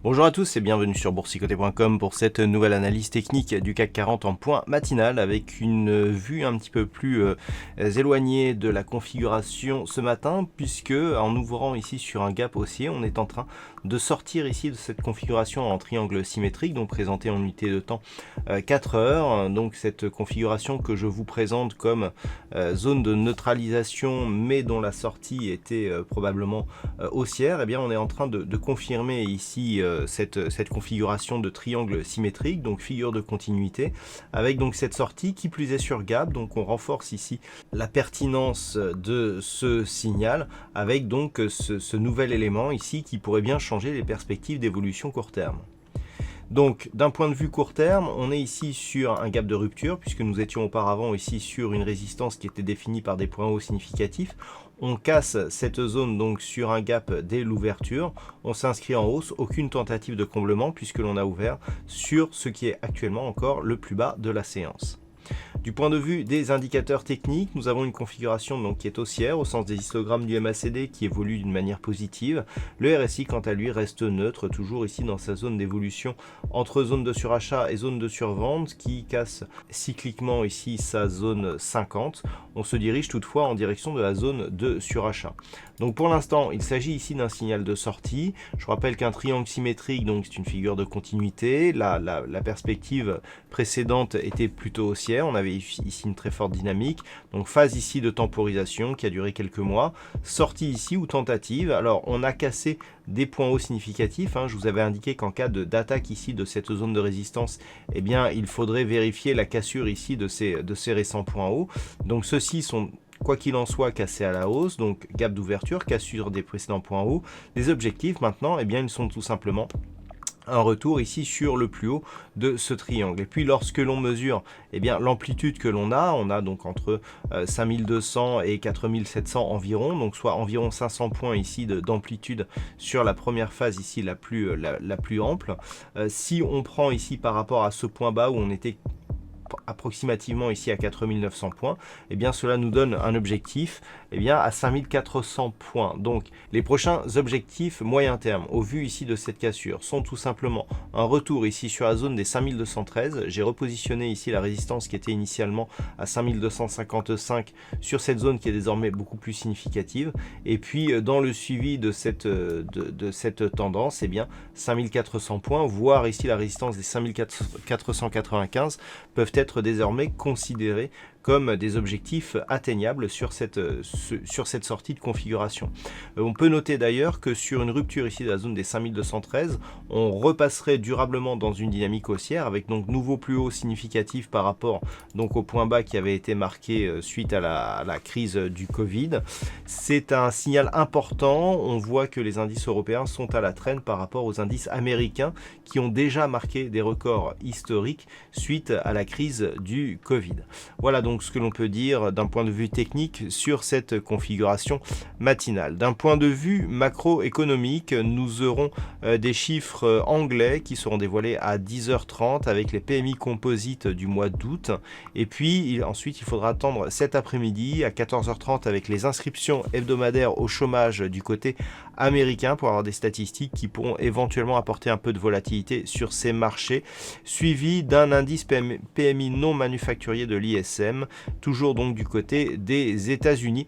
Bonjour à tous et bienvenue sur boursicoté.com pour cette nouvelle analyse technique du CAC 40 en point matinal avec une vue un petit peu plus éloignée de la configuration ce matin, puisque en ouvrant ici sur un gap haussier, on est en train de sortir ici de cette configuration en triangle symétrique, donc présenté en unité de temps 4 heures. Donc cette configuration que je vous présente comme zone de neutralisation, mais dont la sortie était probablement haussière, eh bien on est en train de confirmer ici cette configuration de triangle symétrique, donc figure de continuité, avec donc cette sortie qui plus est sur gap. Donc on renforce ici la pertinence de ce signal avec donc ce nouvel élément ici qui pourrait bien changer les perspectives d'évolution court terme. Donc d'un point de vue court terme, on est ici sur un gap de rupture puisque nous étions auparavant ici sur une résistance qui était définie par des points hauts significatifs. On casse cette zone donc sur un gap dès l'ouverture, on s'inscrit en hausse, aucune tentative de comblement puisque l'on a ouvert sur ce qui est actuellement encore le plus bas de la séance. Du point de vue des indicateurs techniques, nous avons une configuration donc qui est haussière au sens des histogrammes du MACD qui évolue d'une manière positive. Le RSI quant à lui reste neutre, toujours ici dans sa zone d'évolution entre zone de surachat et zone de survente qui casse cycliquement ici sa zone 50. On se dirige toutefois en direction de la zone de surachat. Donc pour l'instant, il s'agit ici d'un signal de sortie. Je rappelle qu'un triangle symétrique, donc c'est une figure de continuité. La perspective précédente était plutôt haussière. On avait ici une très forte dynamique. Donc phase ici de temporisation qui a duré quelques mois. Sortie ici ou tentative. Alors on a cassé des points hauts significatifs. Je vous avais indiqué qu'en cas d'attaque ici de cette zone de résistance, eh bien il faudrait vérifier la cassure ici de ces récents points hauts. Donc ceux-ci sont quoi qu'il en soit cassés à la hausse, donc gap d'ouverture, cassure des précédents points hauts. Les objectifs maintenant, eh bien ils sont tout simplement un retour ici sur le plus haut de ce triangle. Et puis lorsque l'on mesure eh bien l'amplitude que on a donc entre 5200 et 4700 environ, donc soit environ 500 points ici d'amplitude sur la première phase ici la plus ample. Si on prend ici par rapport à ce point bas où on était approximativement ici à 4900 points, et bien cela nous donne un objectif bien à 5400 points. Donc les prochains objectifs moyen terme au vu ici de cette cassure sont tout simplement un retour ici sur la zone des 5213. J'ai repositionné ici la résistance qui était initialement à 5255 sur cette zone qui est désormais beaucoup plus significative, et puis dans le suivi de cette tendance, et bien 5400 points, voire ici la résistance des 5495 peuvent être désormais considérés comme des objectifs atteignables sur cette sortie de configuration. On peut noter d'ailleurs que sur une rupture ici de la zone des 5213, on repasserait durablement dans une dynamique haussière avec donc nouveau plus haut significatif par rapport donc au point bas qui avait été marqué suite à la crise du Covid. C'est un signal important. On voit que les indices européens sont à la traîne par rapport aux indices américains qui ont déjà marqué des records historiques suite à la crise du Covid. Voilà donc ce que l'on peut dire d'un point de vue technique sur cette configuration matinale. D'un point de vue macroéconomique, nous aurons des chiffres anglais qui seront dévoilés à 10h30 avec les PMI composites du mois d'août. Et puis ensuite, il faudra attendre cet après-midi à 14h30 avec les inscriptions hebdomadaires au chômage du côté américain pour avoir des statistiques qui pourront éventuellement apporter un peu de volatilité sur ces marchés, suivi d'un indice PMI non manufacturier de l'ISM, toujours donc du côté des États-Unis.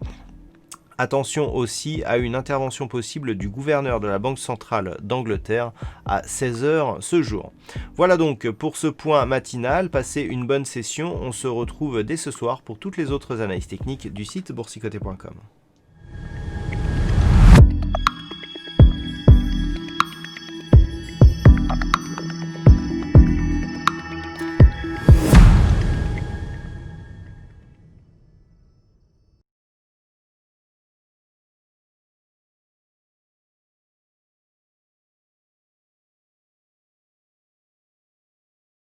Attention aussi à une intervention possible du gouverneur de la Banque centrale d'Angleterre à 16h ce jour. Voilà donc pour ce point matinal. Passez une bonne session. On se retrouve dès ce soir pour toutes les autres analyses techniques du site boursicoté.com.